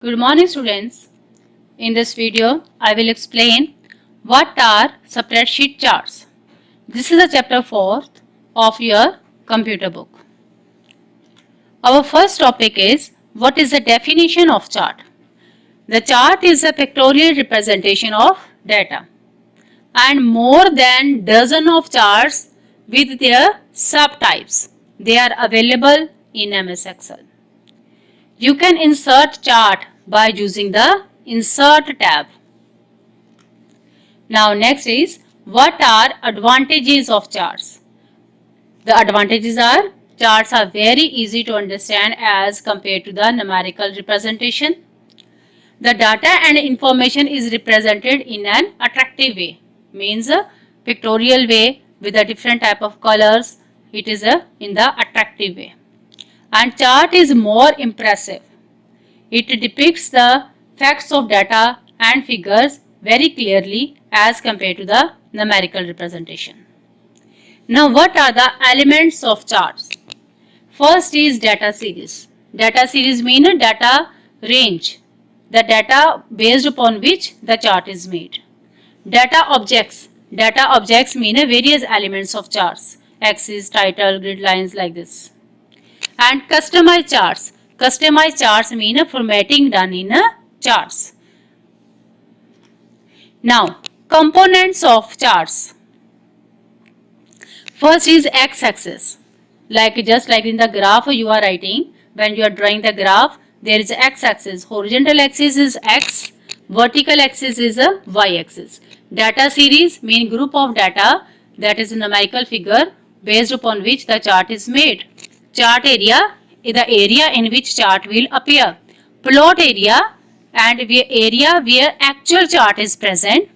Good morning students. In this video, I will explain what are spreadsheet charts. This is the chapter 4 of your computer book. Our first topic is what is the definition of chart. The chart is a pictorial representation of data and more than dozen of charts with their subtypes. They are available in MS Excel. You can insert chart by using the Insert tab. Now next is what are advantages of charts? The advantages are charts are very easy to understand as compared to the numerical representation. The data and information is represented in an attractive way, means a pictorial way with a different type of colors. It is in the attractive way. And chart is more impressive. It depicts the facts of data and figures very clearly as compared to the numerical representation. Now what are the elements of charts? First is data series. Data series means a data range, the data based upon which the chart is made. Data objects. Data objects mean various elements of charts, axis, title, grid lines like this. And customized charts. Customized charts mean a formatting done in a charts. Now, components of charts. First is x-axis. Just like in the graph you are writing, when you are drawing the graph, there is x-axis. Horizontal axis is x, vertical axis is a y-axis. Data series mean group of data, that is a numerical figure based upon which the chart is made. Chart area is the area in which chart will appear. Plot area and area where actual chart is present.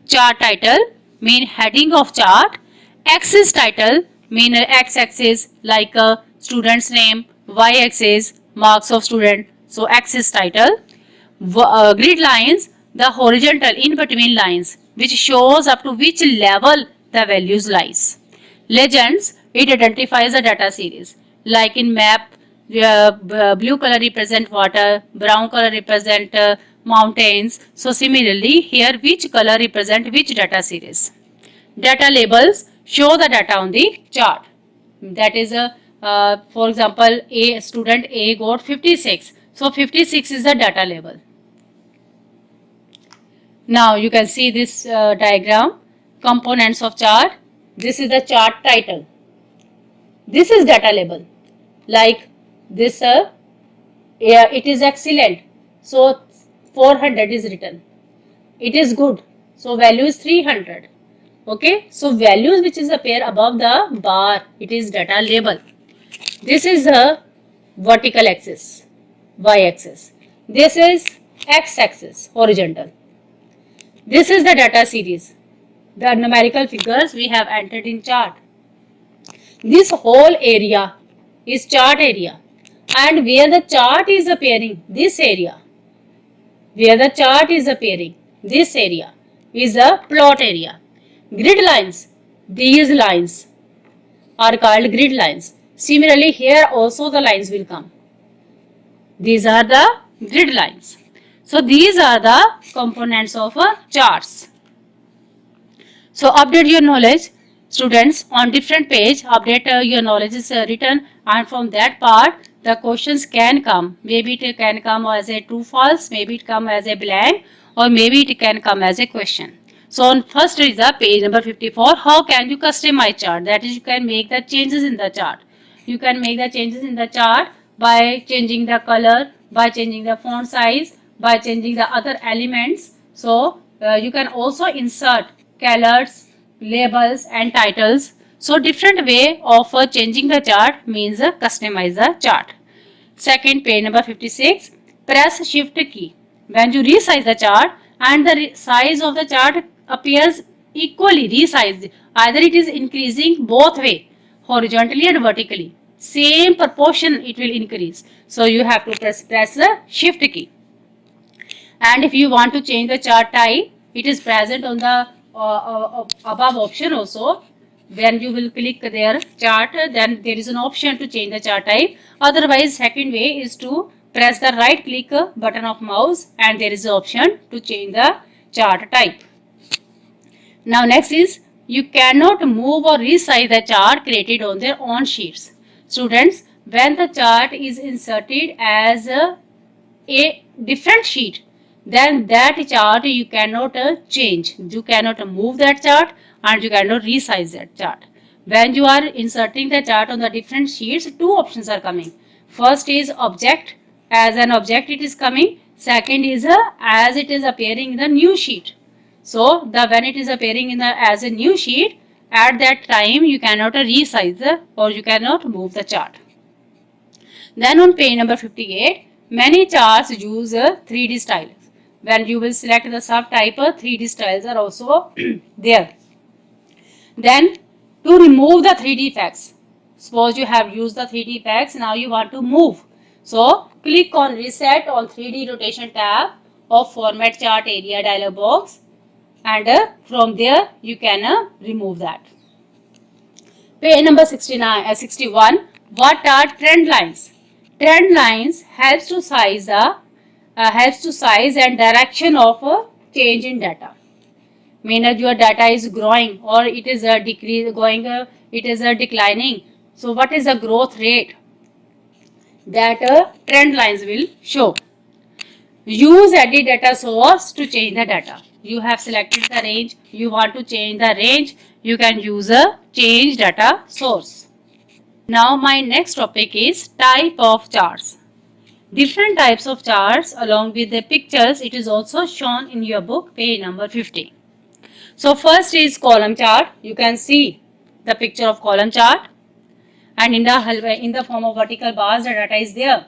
Chart title mean heading of chart. Axis title mean x-axis like a student's name, y-axis marks of student, so axis title. Grid lines, the horizontal in between lines which shows up to which level the values lies. Legends, it identifies a data series. Like in map, blue color represent water, brown color represent mountains. So similarly here which color represent which data series. Data labels show the data on the chart. That is for example, a student A got 56. So 56 is the data label. Now you can see this diagram, components of chart. This is the chart title. This is data label. Like this, it is excellent. So 400 is written. It is good. So value is 300. Okay. So values which is appear above the bar, it is data label. This is a vertical axis, y-axis. This is x-axis, horizontal. This is the data series, the numerical figures we have entered in chart. This whole area is chart area, and where the chart is appearing, this area, where the chart is appearing, this area is a plot area. Grid lines, these lines are called grid lines. Similarly, here also the lines will come. These are the grid lines. So these are the components of charts. So update your knowledge, students, on different page. Update your knowledge is written, and from that part the questions can come. Maybe it can come as a true false, maybe it come as a blank, or maybe it can come as a question. So on first is the page number 54. How can you customize chart? That is, you can make the changes in the chart. You can make the changes in the chart by changing the color, by changing the font size, by changing the other elements. So you can also insert colors, labels and titles. So different way of changing the chart means customize the chart. Second, page number 56. Press shift key. When you resize the chart and the size of the chart appears equally resized, either it is increasing both way, horizontally and vertically, same proportion it will increase. So you have to press the shift key. And if you want to change the chart type, it is present on the above option also. When you will click their chart, then there is an option to change the chart type. Otherwise, second way is to press the right click button of mouse and there is an option to change the chart type. Now next is you cannot move or resize the chart created on their own sheets. Students, when the chart is inserted as a different sheet, then that chart you cannot change. You cannot move that chart and you cannot resize that chart. When you are inserting the chart on the different sheets, two options are coming. First is object, as an object it is coming. Second is as it is appearing in the new sheet. So when it is appearing in the as a new sheet, at that time you cannot resize or you cannot move the chart. Then on page number 58, many charts use 3D styles. When you will select the subtype, 3D styles are also there. Then to remove the 3D effects, suppose you have used the 3D effects, now you want to move. So click on reset on 3D rotation tab of format chart area dialog box, and from there you can remove that. Page number 61. What are trend lines? Trend lines helps to size and direction of a change in data. Meaning your data is growing or it is a declining. So what is the growth rate that trend lines will show? Use edit data source to change the data. You have selected the range, you want to change the range, you can use a change data source. Now my next topic is type of charts. Different types of charts along with the pictures, it is also shown in your book, page number 50. So first is column chart. You can see the picture of column chart, and in the form of vertical bars the data is there,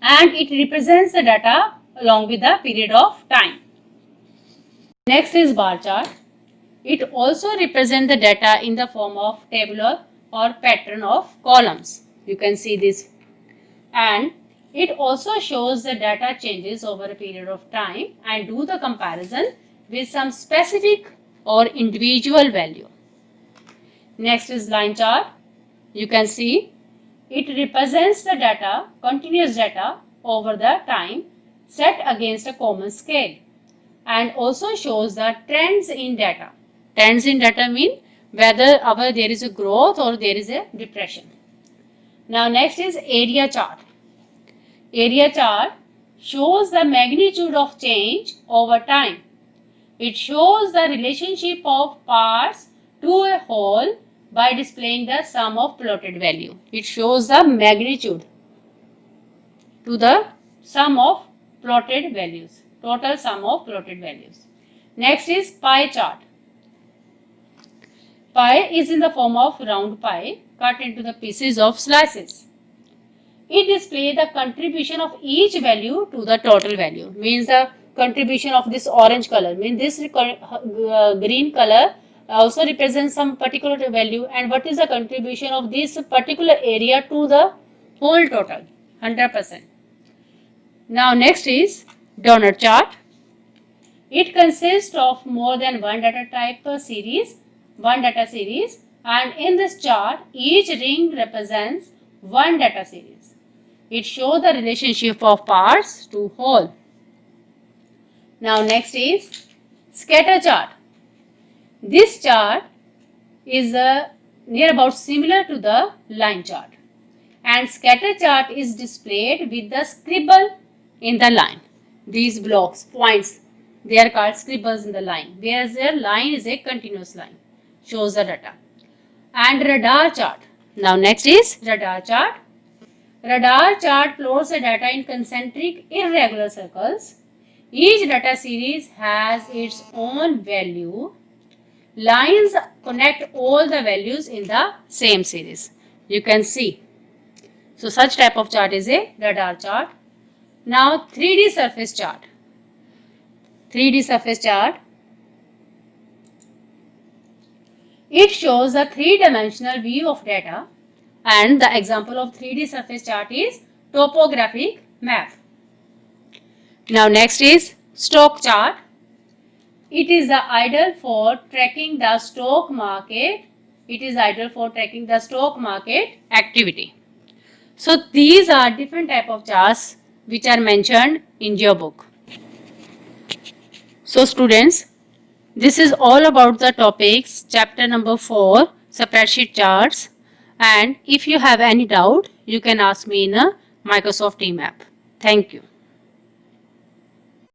and it represents the data along with the period of time. Next is bar chart. It also represents the data in the form of tabular or pattern of columns. You can see this, and it also shows the data changes over a period of time and do the comparison with some specific or individual value. Next is line chart. You can see it represents the data, continuous data over the time set against a common scale, and also shows the trends in data. Trends in data mean whether there is a growth or there is a depression. Now next is area chart. Area chart shows the magnitude of change over time. It shows the relationship of parts to a whole by displaying the sum of plotted value. It shows the magnitude to the sum of plotted values, total sum of plotted values. Next is pie chart. Pie is in the form of round pie cut into the pieces of slices. It displays the contribution of each value to the total value. Means the contribution of this orange color. Means this green color also represents some particular value, and what is the contribution of this particular area to the whole total? 100%. Now next is donut chart. It consists of more than one data series, and in this chart each ring represents one data series. It shows the relationship of parts to whole. Now next is scatter chart. This chart is near about similar to the line chart, and scatter chart is displayed with the scribble in the line. These blocks, points, they are called scribbles in the line, whereas their line is a continuous line, shows the data. And radar chart. Now next is radar chart. Radar chart plots the data in concentric irregular circles. Each data series has its own value. Lines connect all the values in the same series. You can see. So such type of chart is a radar chart. Now 3D surface chart. 3D surface chart. It shows a three-dimensional view of data, and the example of 3D surface chart is topographic map. Now next is stock chart. It is the ideal for tracking the stock market. It is ideal for tracking the stock market activity. So these are different type of charts which are mentioned in your book. So students, this is all about the topics chapter number 4, spreadsheet charts, and if you have any doubt you can ask me in a Microsoft Team app. Thank you.